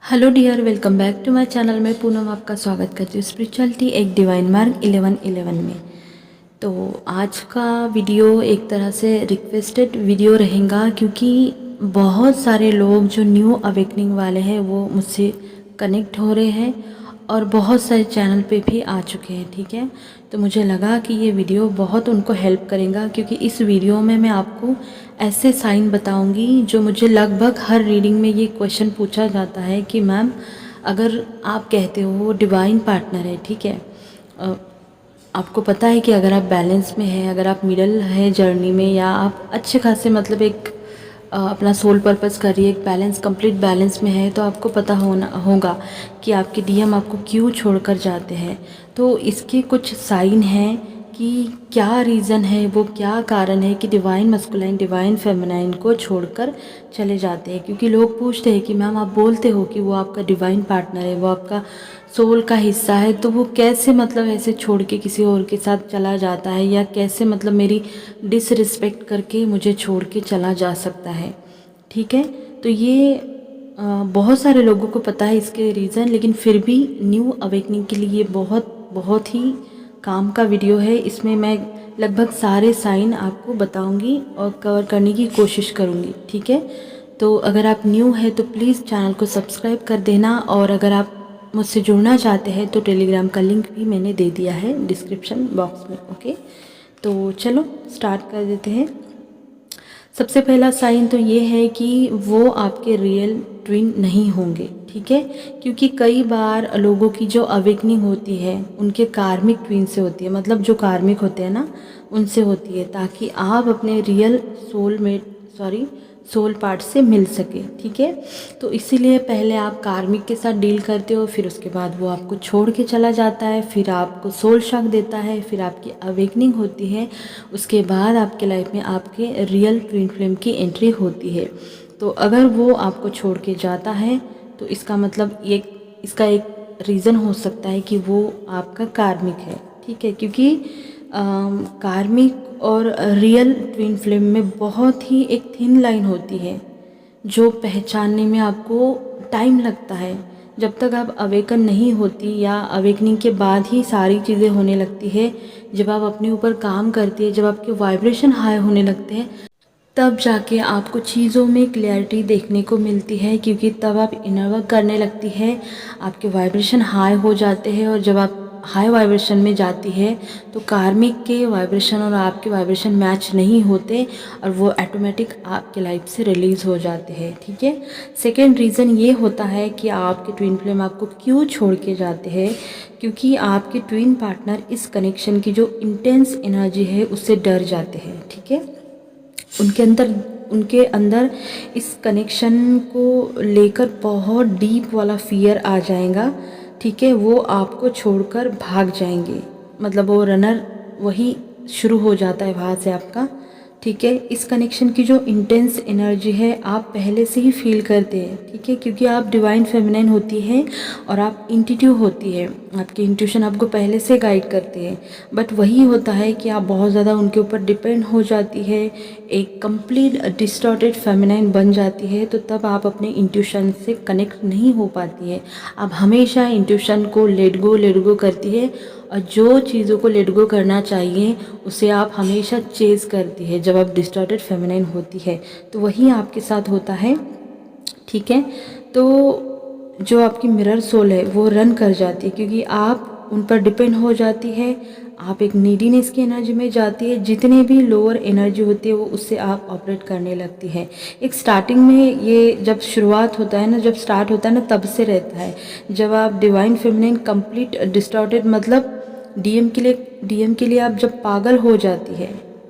Hello dear, welcome back to my channel. मैं पूनम आपका स्वागत करती हूँ स्पिरिचुअलिटी एक डिवाइन मार्ग 1111 में। तो आज का वीडियो एक तरह से रिक्वेस्टेड वीडियो रहेगा, क्योंकि बहुत सारे लोग जो न्यू अवेकनिंग वाले हैं वो मुझसे कनेक्ट हो रहे हैं और बहुत सारे चैनल पे भी आ चुके हैं। ठीक है, तो मुझे लगा कि ये वीडियो बहुत उनको हेल्प करेगा, क्योंकि इस वीडियो में मैं आपको ऐसे साइन बताऊंगी जो मुझे लगभग हर रीडिंग में ये क्वेश्चन पूछा जाता है कि मैम अगर आप कहते हो वो डिवाइन पार्टनर है, ठीक है, आपको पता है कि अगर आप बैलेंस में हैं, अगर आप मिडल है जर्नी में, या आप अच्छे खासे मतलब एक अपना सोल पर्पस कर रही है, एक बैलेंस कंप्लीट बैलेंस में है, तो आपको पता होगा कि आपके डीएम आपको क्यों छोड़कर जाते हैं। तो इसके कुछ साइन हैं कि क्या रीज़न है, वो क्या कारण है कि डिवाइन मस्कुलाइन डिवाइन फेमिनाइन को छोड़कर चले जाते हैं। क्योंकि लोग पूछते हैं कि मैम आप बोलते हो कि वो आपका डिवाइन पार्टनर है, वो आपका सोल का हिस्सा है, तो वो कैसे मतलब ऐसे छोड़ के किसी और के साथ चला जाता है, या कैसे मतलब मेरी डिसरिस्पेक्ट करके मुझे छोड़ के चला जा सकता है। ठीक है, तो ये बहुत सारे लोगों को पता है इसके रीज़न, लेकिन फिर भी न्यू अवेकनिंग के लिए बहुत ही काम का वीडियो है। इसमें मैं लगभग सारे साइन आपको बताऊंगी और कवर करने की कोशिश करूंगी। ठीक है, तो अगर आप न्यू है तो प्लीज़ चैनल को सब्सक्राइब कर देना, और अगर आप मुझसे जुड़ना चाहते हैं तो टेलीग्राम का लिंक भी मैंने दे दिया है डिस्क्रिप्शन बॉक्स में। ओके, तो चलो स्टार्ट कर देते हैं। सबसे पहला साइन तो ये है कि वो आपके रियल ट्विन नहीं होंगे। ठीक है, क्योंकि कई बार लोगों की जो अवेकनिंग होती है उनके कार्मिक ट्विन से होती है, मतलब जो कार्मिक होते हैं ना उनसे होती है, ताकि आप अपने रियल सोल पार्ट से मिल सके। ठीक है, तो इसीलिए पहले आप कार्मिक के साथ डील करते हो, फिर उसके बाद वो आपको छोड़ के चला जाता है, फिर आपको सोल शॉक देता है, फिर आपकी अवेकनिंग होती है, उसके बाद आपके लाइफ में आपके रियल ट्विन फ्लेम की एंट्री होती है। तो अगर वो आपको छोड़ के जाता है तो इसका मतलब इसका एक रीज़न हो सकता है कि वो आपका कार्मिक है। ठीक है, क्योंकि कार्मिक और रियल ट्विन फ्लेम में बहुत ही एक थिन लाइन होती है जो पहचानने में आपको टाइम लगता है। जब तक आप अवेकन नहीं होती, या अवेकनिंग के बाद ही सारी चीज़ें होने लगती है, जब आप अपने ऊपर काम करती है, जब आपके वाइब्रेशन हाई होने लगते हैं, तब जाके आपको चीज़ों में क्लैरिटी देखने को मिलती है। क्योंकि तब आप इनर वर्क करने लगती है, आपके वाइब्रेशन हाई हो जाते हैं, और जब आप हाई वाइब्रेशन में जाती है तो कार्मिक के वाइब्रेशन और आपके वाइब्रेशन मैच नहीं होते, और वो ऑटोमेटिक आपके लाइफ से रिलीज़ हो जाते हैं। ठीक है, सेकेंड रीज़न ये होता है कि आपके ट्विन फ्लेम आपको क्यों छोड़ के जाते हैं, क्योंकि आपके ट्विन पार्टनर इस कनेक्शन की जो इंटेंस एनर्जी है उससे डर जाते हैं। ठीक है, उनके अंदर इस कनेक्शन को लेकर बहुत डीप वाला फियर आ जाएगा। ठीक है, वो आपको छोड़कर भाग जाएंगे, मतलब वो रनर वही शुरू हो जाता है वहाँ से आपका। ठीक है, इस कनेक्शन की जो इंटेंस एनर्जी है आप पहले से ही फील करते हैं। ठीक है, क्योंकि आप डिवाइन फेमिनाइन होती हैं और आप इंट्यूटिव होती है, आपकी इंट्यूशन आपको पहले से गाइड करती है। बट वही होता है कि आप बहुत ज़्यादा उनके ऊपर डिपेंड हो जाती है, एक कंप्लीट डिस्टॉर्टेड फेमिनाइन बन जाती है, तो तब आप अपने इंट्यूशन से कनेक्ट नहीं हो पाती है। आप हमेशा इंट्यूशन को लेट गो करती है, और जो चीज़ों को लेट गो करना चाहिए उसे आप हमेशा चेज़ करती है जब आप डिस्टॉर्टेड फेमिनाइन होती है। तो वही आपके साथ होता है। ठीक है, तो जो आपकी मिरर सोल है वो रन कर जाती है, क्योंकि आप उन पर डिपेंड हो जाती है, आप एक नीडीनेस की एनर्जी में जाती है, जितने भी लोअर एनर्जी होती है वो उससे आप ऑपरेट करने लगती है। एक स्टार्टिंग में ये जब शुरुआत होता है ना, जब स्टार्ट होता है ना, तब से रहता है। जब आप डिवाइन फेमिनिन कंप्लीट डिस्टॉर्टेड, मतलब डीएम के लिए आप जब पागल हो जाती है,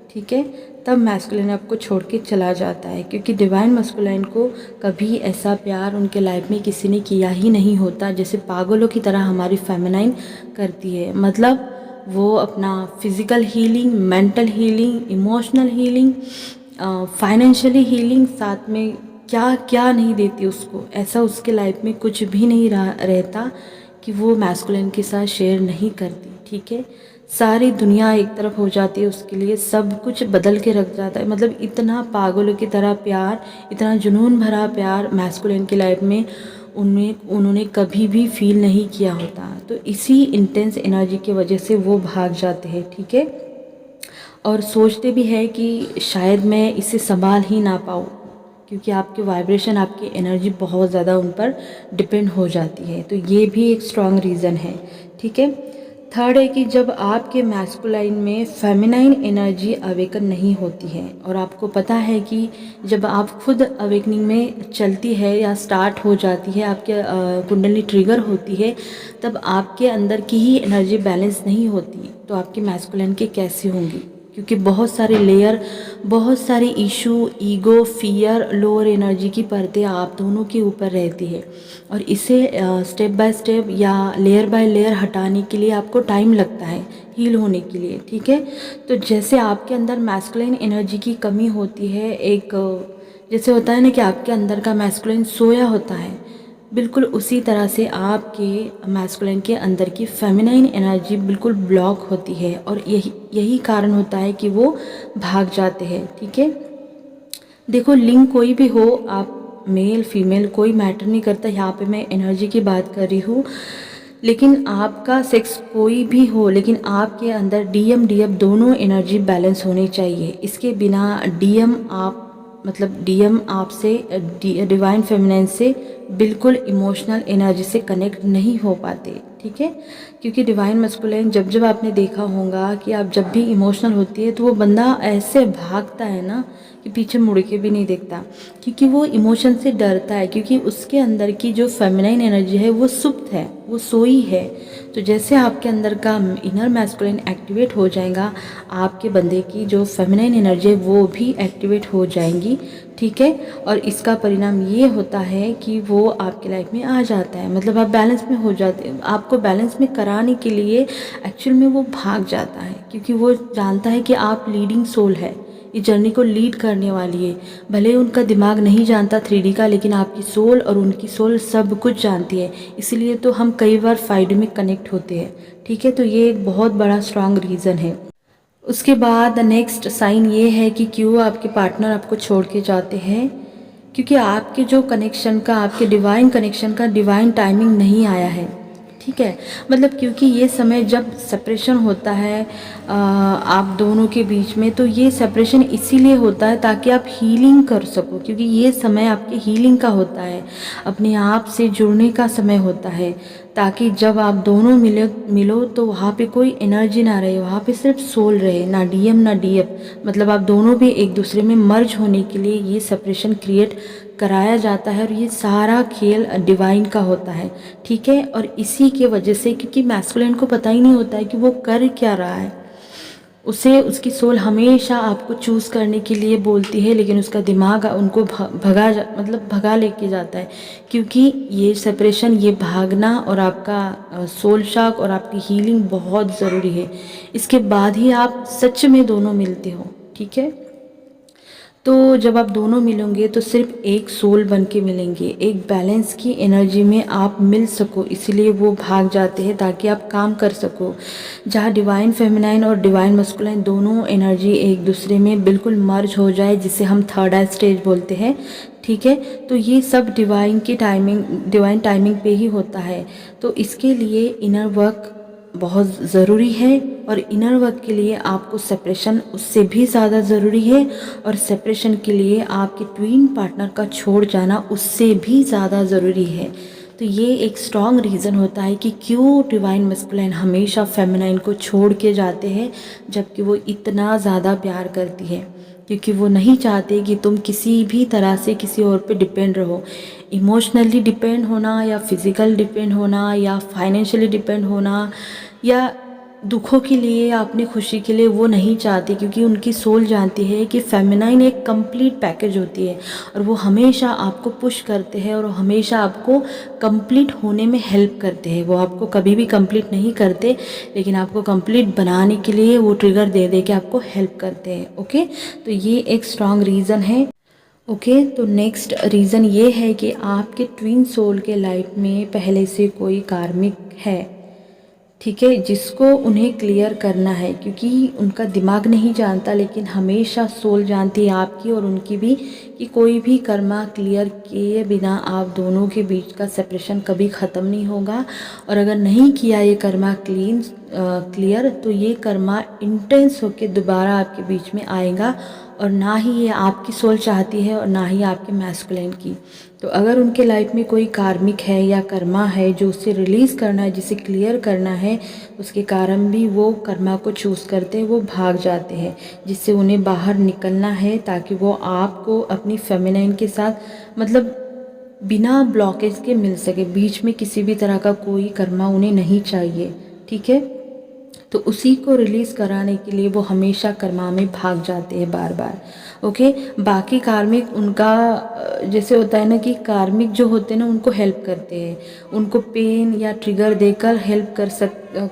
ठीक है, तब मैस्कुलिन आपको छोड़ के चला जाता है। क्योंकि डिवाइन मस्कुलाइन को कभी ऐसा प्यार उनके लाइफ में किसी ने किया ही नहीं होता जैसे पागलों की तरह हमारी फेमिनाइन करती है। मतलब वो अपना physical healing, mental healing, emotional healing, financially healing, साथ में क्या क्या नहीं देती उसको, ऐसा उसके लाइफ में कुछ भी नहीं रहता कि वो मैस्कुलिन के साथ शेयर नहीं करती। ठीक है, सारी दुनिया एक तरफ हो जाती है उसके लिए, सब कुछ बदल के रख जाता है। मतलब इतना पागलों की तरह प्यार, इतना जुनून भरा प्यार मैस्कुलिन की लाइफ में उनमें उन्होंने कभी भी फील नहीं किया होता। तो इसी इंटेंस एनर्जी की वजह से वो भाग जाते हैं, ठीक है। और सोचते भी है कि शायद मैं इसे संभाल ही ना पाऊँ, क्योंकि आपके वाइब्रेशन, आपकी एनर्जी बहुत ज़्यादा उन पर डिपेंड हो जाती है। तो ये भी एक स्ट्रॉन्ग रीज़न है, ठीक है। थर्ड है कि जब आपके मैस्कुलाइन में फेमिनाइन एनर्जी अवेकन नहीं होती है, और आपको पता है कि जब आप खुद अवेकनिंग में चलती है या स्टार्ट हो जाती है, आपके कुंडली ट्रिगर होती है, तब आपके अंदर की ही एनर्जी बैलेंस नहीं होती, तो आपके मैस्कुलाइन के कैसे होंगी, क्योंकि बहुत सारे लेयर, बहुत सारे issue, ego, fear, lower energy की परतें आप दोनों के ऊपर रहती है, और इसे स्टेप बाय स्टेप या लेयर बाय लेयर हटाने के लिए आपको टाइम लगता है हील होने के लिए, ठीक है। तो जैसे आपके अंदर मैस्कुलिन एनर्जी की कमी होती है, एक जैसे होता है ना कि आपके अंदर का मैस्कुलिन सोया होता है, बिल्कुल उसी तरह से आपके मैस्कुलिन के अंदर की फेमिनाइन एनर्जी बिल्कुल ब्लॉक होती है, और यही कारण होता है कि वो भाग जाते हैं, ठीक है। देखो, लिंग कोई भी हो, आप मेल फीमेल कोई मैटर नहीं करता, यहाँ पे मैं एनर्जी की बात कर रही हूँ। लेकिन आपका सेक्स कोई भी हो, लेकिन आपके अंदर डीएम डीएफ दोनों एनर्जी बैलेंस होनी चाहिए। इसके बिना डीएम आप मतलब डीएम आपसे डिवाइन फेमिनाइन से बिल्कुल इमोशनल एनर्जी से कनेक्ट नहीं हो पाते, ठीक है। क्योंकि डिवाइन मस्कुलिन, जब जब आपने देखा होगा कि आप जब भी इमोशनल होती है तो वो बंदा ऐसे भागता है ना कि पीछे मुड़ के भी नहीं देखता, क्योंकि वो इमोशन से डरता है, क्योंकि उसके अंदर की जो फेमिनाइन एनर्जी है वो सुप्त है, वो सोई है। तो जैसे आपके अंदर का इनर मैस्कुलिन एक्टिवेट हो जाएगा, आपके बंदे की जो फेमिनाइन एनर्जी है वो भी एक्टिवेट हो जाएंगी, ठीक है। और इसका परिणाम ये होता है कि वो आपके लाइफ में आ जाता है, मतलब आप बैलेंस में हो जाते हैं। आपको बैलेंस में कराने के लिए एक्चुअल में वो भाग जाता है, क्योंकि वो जानता है कि आप लीडिंग सोल है, इस जर्नी को लीड करने वाली है। भले उनका दिमाग नहीं जानता 3D का, लेकिन आपकी सोल और उनकी सोल सब कुछ जानती है। इसलिए तो हम कई बार 5D में कनेक्ट होते हैं, ठीक है। तो ये एक बहुत बड़ा स्ट्रॉन्ग रीज़न है। उसके बाद नेक्स्ट साइन ये है कि क्यों आपके पार्टनर आपको छोड़ के जाते हैं, क्योंकि आपके जो कनेक्शन का, आपके डिवाइन कनेक्शन का डिवाइन टाइमिंग नहीं आया है, ठीक है। मतलब क्योंकि ये समय जब सेपरेशन होता है आप दोनों के बीच में, तो ये सेपरेशन इसीलिए होता है ताकि आप हीलिंग कर सको, क्योंकि ये समय आपके हीलिंग का होता है, अपने आप से जुड़ने का समय होता है, ताकि जब आप दोनों मिलो तो वहाँ पे कोई एनर्जी ना रहे, वहाँ पे सिर्फ सोल रहे, ना डीएम ना डीएफ। मतलब आप दोनों भी एक दूसरे में मर्ज होने के लिए ये सेपरेशन क्रिएट कराया जाता है, और ये सारा खेल डिवाइन का होता है, ठीक है। और इसी के वजह से, क्योंकि मैस्कुलिन को पता ही नहीं होता है कि वो कर क्या रहा है, उसे उसकी सोल हमेशा आपको चूज़ करने के लिए बोलती है, लेकिन उसका दिमाग उनको भगा लेके जाता है, क्योंकि ये सेपरेशन, ये भागना और आपका सोल शॉक और आपकी हीलिंग बहुत ज़रूरी है। इसके बाद ही आप सच में दोनों मिलते हो, ठीक है। तो जब आप दोनों मिलेंगे तो सिर्फ एक सोल बन के मिलेंगे, एक बैलेंस की एनर्जी में आप मिल सको, इसलिए वो भाग जाते हैं ताकि आप काम कर सको। जहाँ डिवाइन फेमिनाइन और डिवाइन मस्कुलाइन दोनों एनर्जी एक दूसरे में बिल्कुल मर्ज हो जाए, जिसे हम थर्ड आई स्टेज बोलते हैं, ठीक है। तो ये सब डिवाइन टाइमिंग पे ही होता है। तो इसके लिए इनर वर्क बहुत ज़रूरी है, और इनर वर्क के लिए आपको सेपरेशन उससे भी ज़्यादा ज़रूरी है, और सेपरेशन के लिए आपके ट्विन पार्टनर का छोड़ जाना उससे भी ज़्यादा ज़रूरी है। तो ये एक स्ट्रॉन्ग रीज़न होता है कि क्यों डिवाइन मस्कुलाइन हमेशा फेमिनाइन को छोड़ के जाते हैं, जबकि वो इतना ज़्यादा प्यार करती है, क्योंकि वो नहीं चाहते कि तुम किसी भी तरह से किसी और पे डिपेंड रहो। इमोशनली डिपेंड होना, या फिज़िकल डिपेंड होना, या फाइनेंशियली डिपेंड होना, या दुखों के लिए या अपनी खुशी के लिए वो नहीं चाहती, क्योंकि उनकी सोल जानती है कि फेमिनाइन एक कंप्लीट पैकेज होती है, और वो हमेशा आपको पुश करते हैं और हमेशा आपको कंप्लीट होने में हेल्प करते हैं। वो आपको कभी भी कंप्लीट नहीं करते, लेकिन आपको कंप्लीट बनाने के लिए वो ट्रिगर दे दे के आपको हेल्प करते हैं, ओके। तो ये एक स्ट्रॉन्ग रीज़न है, ओके। तो नेक्स्ट रीज़न ये है कि आपके ट्विन सोल के लाइफ में पहले से कोई कार्मिक है, ठीक है, जिसको उन्हें क्लियर करना है, क्योंकि उनका दिमाग नहीं जानता लेकिन हमेशा सोल जानती है आपकी और उनकी भी, कि कोई भी कर्मा क्लियर किए बिना आप दोनों के बीच का सेपरेशन कभी ख़त्म नहीं होगा। और अगर नहीं किया ये कर्मा क्लियर, तो ये कर्मा इंटेंस होकर दोबारा आपके बीच में आएगा, और ना ही ये आपकी सोल चाहती है और ना ही आपके मैस्कुलिन की। तो अगर उनके लाइफ में कोई कार्मिक है या कर्मा है जो उसे रिलीज़ करना है, जिसे क्लियर करना है, उसके कारण भी वो कर्मा को चूज़ करते हैं, वो भाग जाते हैं, जिससे उन्हें बाहर निकलना है, ताकि वो आपको अपनी फेमिनाइन के साथ मतलब बिना ब्लॉकेज के मिल सके। बीच में किसी भी तरह का कोई कर्मा उन्हें नहीं चाहिए, ठीक है। तो उसी को रिलीज़ कराने के लिए वो हमेशा कर्मा में भाग जाते हैं बार बार। ओके, बाकी कार्मिक उनका जैसे होता है ना कि कार्मिक जो होते हैं ना उनको हेल्प करते हैं, उनको पेन या ट्रिगर देकर हेल्प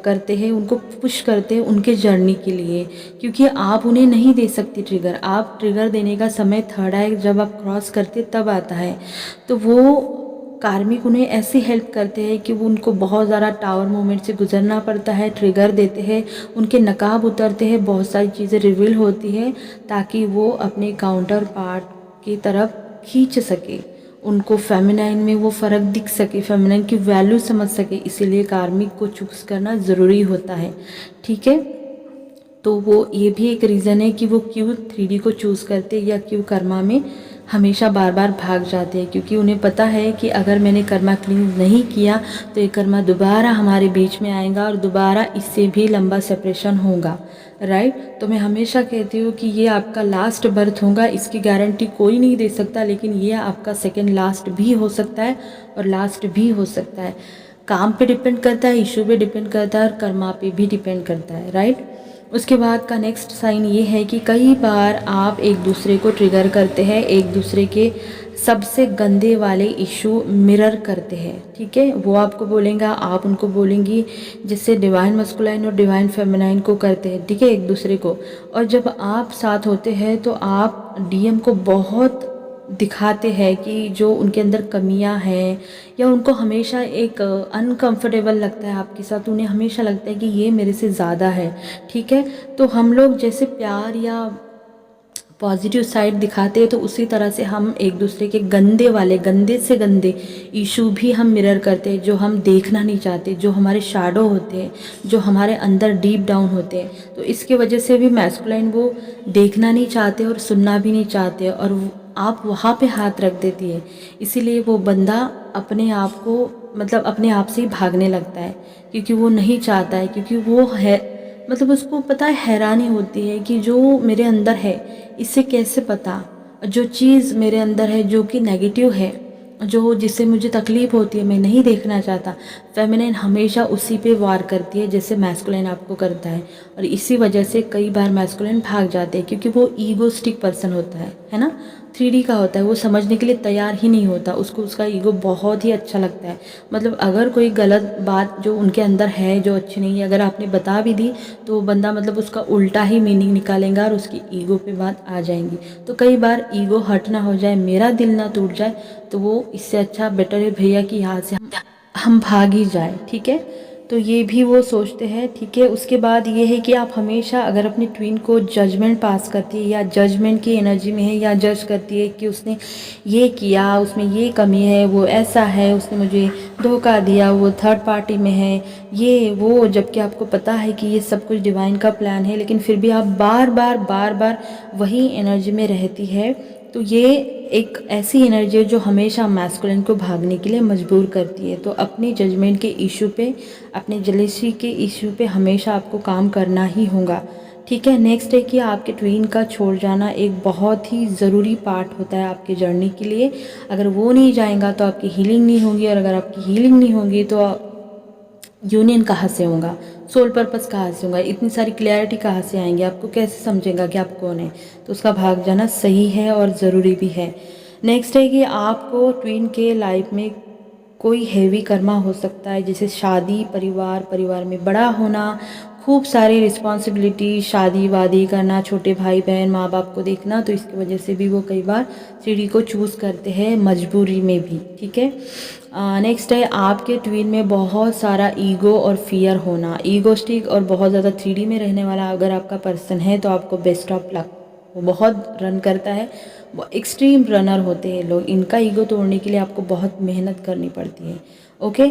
करते हैं, उनको पुश करते हैं उनके जर्नी के लिए, क्योंकि आप उन्हें नहीं दे सकती ट्रिगर। आप ट्रिगर देने का समय थर्ड आई जब आप क्रॉस करते तब आता है। तो वो कार्मिक उन्हें ऐसी हेल्प करते हैं कि वो उनको बहुत ज़्यादा टावर मोमेंट से गुजरना पड़ता है, ट्रिगर देते हैं, उनके नकाब उतरते हैं, बहुत सारी चीज़ें रिवील होती है, ताकि वो अपने काउंटर पार्ट की तरफ खींच सके, उनको फेमिनाइन में वो फ़र्क दिख सके, फेमिनाइन की वैल्यू समझ सके। इसीलिए कार्मिक को चूज़ करना ज़रूरी होता है, ठीक है। तो वो ये भी एक रीज़न है कि वो क्यों 3D को चूज़ करते या क्यों कर्मा में हमेशा बार बार भाग जाते हैं, क्योंकि उन्हें पता है कि अगर मैंने कर्मा क्लीन नहीं किया तो ये कर्मा दोबारा हमारे बीच में आएगा और दोबारा इससे भी लंबा सेपरेशन होगा, राइट। तो मैं हमेशा कहती हूँ कि ये आपका लास्ट बर्थ होगा, इसकी गारंटी कोई नहीं दे सकता, लेकिन ये आपका सेकेंड लास्ट भी हो सकता है और लास्ट भी हो सकता है। काम पे डिपेंड करता है, इशू पे डिपेंड करता है और कर्मा पे भी डिपेंड करता है, राइट। उसके बाद का नेक्स्ट साइन ये है कि कई बार आप एक दूसरे को ट्रिगर करते हैं, एक दूसरे के सबसे गंदे वाले इशू मिरर करते हैं, ठीक है। वो आपको बोलेंगे, आप उनको बोलेंगी, जिससे डिवाइन मस्कुलाइन और डिवाइन फेमिनाइन को करते हैं, ठीक है, एक दूसरे को। और जब आप साथ होते हैं तो आप डीएम को बहुत दिखाते हैं कि जो उनके अंदर कमियां हैं, या उनको हमेशा एक अनकंफर्टेबल लगता है आपके साथ, उन्हें हमेशा लगता है कि ये मेरे से ज़्यादा है, ठीक है। तो हम लोग जैसे प्यार या पॉजिटिव साइड दिखाते हैं, तो उसी तरह से हम एक दूसरे के गंदे से गंदे इशू भी हम मिरर करते हैं, जो हम देखना नहीं चाहते, जो हमारे शैडो होते हैं, जो हमारे अंदर डीप डाउन होते हैं। तो इसके वजह से भी मैस्कुलाइन वो देखना नहीं चाहते और सुनना भी नहीं चाहते, और आप वहाँ पे हाथ रख देती है, इसीलिए वो बंदा अपने आप को मतलब अपने आप से ही भागने लगता है, क्योंकि वो नहीं चाहता है, क्योंकि वो है मतलब उसको पता है, हैरानी होती है कि जो मेरे अंदर है इसे कैसे पता, जो चीज़ मेरे अंदर है जो कि नेगेटिव है, जो जिससे मुझे तकलीफ़ होती है, मैं नहीं देखना चाहता। फेमिनिन हमेशा उसी पे वार करती है जैसे मैस्कुलिन आपको करता है, और इसी वजह से कई बार मैस्कुलिन भाग जाते हैं, क्योंकि वो ईगोस्टिक पर्सन होता है ना, 3D का होता है, वो समझने के लिए तैयार ही नहीं होता, उसको उसका ईगो बहुत ही अच्छा लगता है। मतलब अगर कोई गलत बात जो उनके अंदर है जो अच्छी नहीं है, अगर आपने बता भी दी तो वो बंदा मतलब उसका उल्टा ही मीनिंग निकालेगा और उसकी ईगो पे बात आ जाएंगी। तो कई बार ईगो हर्ट ना हो जाए, मेरा दिल ना टूट जाए, तो वो इससे अच्छा बेटर है भैया कि यहाँ से हम भाग ही जाए, ठीक है। तो ये भी वो सोचते हैं, ठीक है। उसके बाद ये है कि आप हमेशा अगर अपनी ट्विन को जजमेंट पास करती है या जजमेंट की एनर्जी में है, या जज करती है कि उसने ये किया, उसमें ये कमी है, वो ऐसा है, उसने मुझे धोखा दिया, वो थर्ड पार्टी में है, ये वो, जबकि आपको पता है कि ये सब कुछ डिवाइन का प्लान है, लेकिन फिर भी आप बार बार वही एनर्जी में रहती है, तो ये एक ऐसी एनर्जी है जो हमेशा मैस्कुलिन को भागने के लिए मजबूर करती है। तो अपनी जजमेंट के इशू पे, अपने जेलसी के इशू पे हमेशा आपको काम करना ही होगा, ठीक है। नेक्स्ट है कि आपके ट्वीन का छोड़ जाना एक बहुत ही ज़रूरी पार्ट होता है आपके जर्नी के लिए। अगर वो नहीं जाएगा तो आपकी हीलिंग नहीं होगी, और अगर आपकी हीलिंग नहीं होगी तो यूनियन कहाँ से होगा, सोल पर्पस कहाँ से होगा, इतनी सारी क्लैरिटी कहाँ से आएंगी, आपको कैसे समझेगा कि आप कौन है। तो उसका भाग जाना सही है और ज़रूरी भी है। नेक्स्ट है कि आपको ट्विन के लाइफ में कोई हैवी कर्मा हो सकता है, जैसे शादी, परिवार में बड़ा होना, खूब सारी रिस्पॉन्सिबिलिटी, शादी वादी करना, छोटे भाई बहन माँ बाप को देखना, तो इसकी वजह से भी वो कई बार 3D को चूज़ करते हैं मजबूरी में भी, ठीक है। नेक्स्ट है आपके ट्विन में बहुत सारा ईगो और फियर होना, ईगोस्टिक और बहुत ज़्यादा 3D में रहने वाला अगर आपका पर्सन है तो आपको बेस्ट ऑफ लक। वो बहुत रन करता है, वो एक्सट्रीम रनर होते हैं लोग, इनका ईगो तोड़ने के लिए आपको बहुत मेहनत करनी पड़ती है। ओके,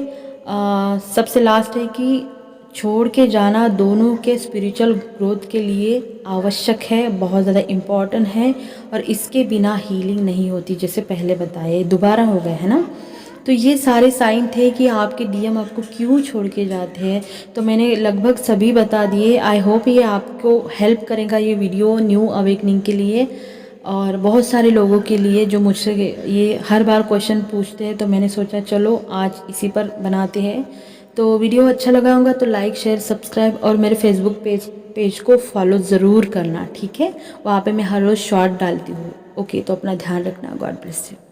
सबसे लास्ट है कि छोड़ के जाना दोनों के स्पिरिचुअल ग्रोथ के लिए आवश्यक है, बहुत ज़्यादा इम्पॉर्टेंट है, और इसके बिना हीलिंग नहीं होती, जैसे पहले बताए दोबारा हो गए है ना। तो ये सारे साइन थे कि आपके डीएम आपको क्यों छोड़ के जाते हैं, तो मैंने लगभग सभी बता दिए। आई होप ये आपको हेल्प करेगा ये वीडियो न्यू अवेकनिंग के लिए, और बहुत सारे लोगों के लिए जो मुझसे ये हर बार क्वेश्चन पूछते हैं, तो मैंने सोचा चलो आज इसी पर बनाते हैं। तो वीडियो अच्छा लगा होगा तो लाइक शेयर सब्सक्राइब, और मेरे फेसबुक पेज को फॉलो ज़रूर करना, ठीक है। वहाँ पे मैं हर रोज़ शॉर्ट डालती हूँ। ओके, तो अपना ध्यान रखना। God bless you.